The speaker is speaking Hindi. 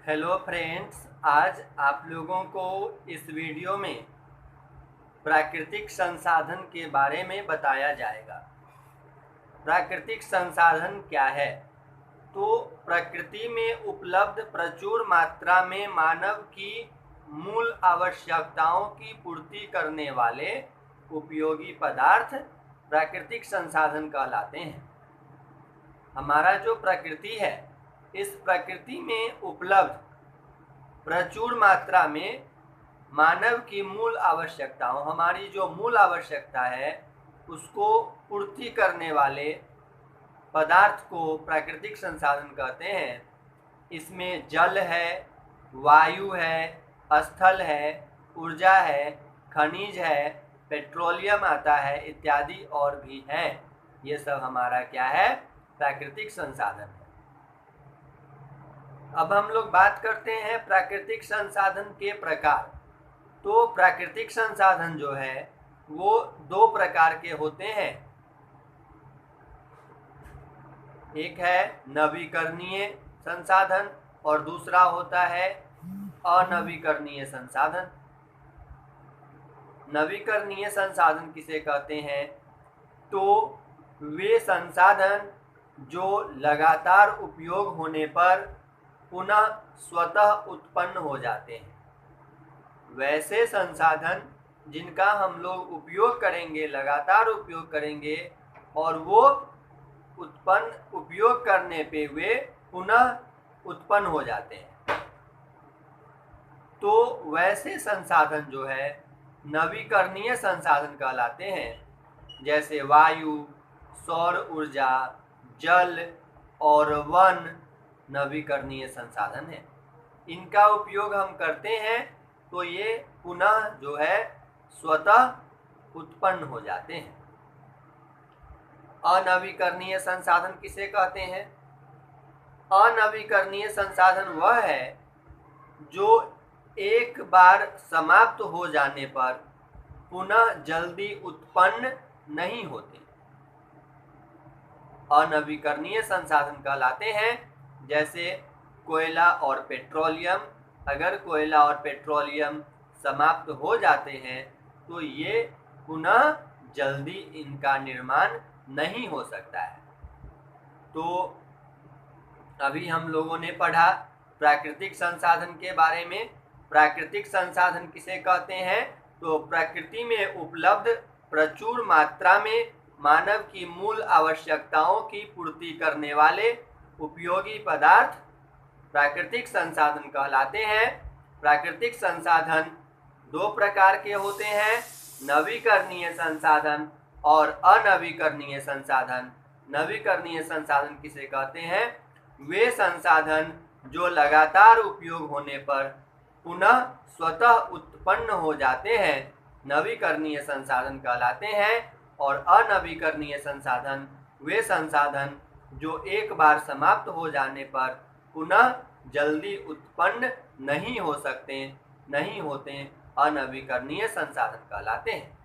हेलो फ्रेंड्स, आज आप लोगों को इस वीडियो में प्राकृतिक संसाधन के बारे में बताया जाएगा। प्राकृतिक संसाधन क्या है? तो प्रकृति में उपलब्ध प्रचुर मात्रा में मानव की मूल आवश्यकताओं की पूर्ति करने वाले उपयोगी पदार्थ प्राकृतिक संसाधन कहलाते हैं। हमारा जो प्रकृति है, इस प्रकृति में उपलब्ध प्रचुर मात्रा में मानव की मूल आवश्यकताओं, हमारी जो मूल आवश्यकता है उसको पूर्ति करने वाले पदार्थ को प्राकृतिक संसाधन कहते हैं। इसमें जल है, वायु है, स्थल है, ऊर्जा है, खनिज है, पेट्रोलियम आता है इत्यादि और भी है। ये सब हमारा क्या है? प्राकृतिक संसाधन है। अब हम लोग बात करते हैं प्राकृतिक संसाधन के प्रकार। तो प्राकृतिक संसाधन जो है वो दो प्रकार के होते हैं। एक है नवीकरणीय संसाधन और दूसरा होता है अनवीकरणीय संसाधन। नवीकरणीय संसाधन किसे कहते हैं? तो वे संसाधन जो लगातार उपयोग होने पर पुनः स्वतः उत्पन्न हो जाते हैं। वैसे संसाधन जिनका हम लोग उपयोग करेंगे, लगातार उपयोग करेंगे और वो उपयोग करने पे वे पुनः उत्पन्न हो जाते हैं, तो वैसे संसाधन जो है नवीकरणीय संसाधन कहलाते हैं। जैसे वायु, सौर ऊर्जा, जल और वन नवीकरणीय संसाधन है। इनका उपयोग हम करते हैं तो ये पुनः जो है स्वतः उत्पन्न हो जाते हैं। अनवीकरणीय संसाधन किसे कहते हैं? अनवीकरणीय संसाधन वह है जो एक बार समाप्त हो जाने पर पुनः जल्दी उत्पन्न नहीं होते। अनवीकरणीय संसाधन कहलाते हैं जैसे कोयला और पेट्रोलियम। अगर कोयला और पेट्रोलियम समाप्त हो जाते हैं तो ये पुनः जल्दी इनका निर्माण नहीं हो सकता है। तो अभी हम लोगों ने पढ़ा प्राकृतिक संसाधन के बारे में। प्राकृतिक संसाधन किसे कहते हैं? तो प्रकृति में उपलब्ध प्रचुर मात्रा में मानव की मूल आवश्यकताओं की पूर्ति करने वाले उपयोगी पदार्थ प्राकृतिक संसाधन कहलाते हैं। प्राकृतिक संसाधन दो प्रकार के होते हैं, नवीकरणीय संसाधन और अनवीकरणीय संसाधन। नवीकरणीय संसाधन किसे कहते हैं? वे संसाधन जो लगातार उपयोग होने पर पुनः स्वतः उत्पन्न हो जाते हैं, नवीकरणीय संसाधन कहलाते हैं। और अनवीकरणीय संसाधन वे संसाधन जो एक बार समाप्त हो जाने पर पुनः जल्दी उत्पन्न नहीं होते, अनवीकरणीय संसाधन कहलाते हैं।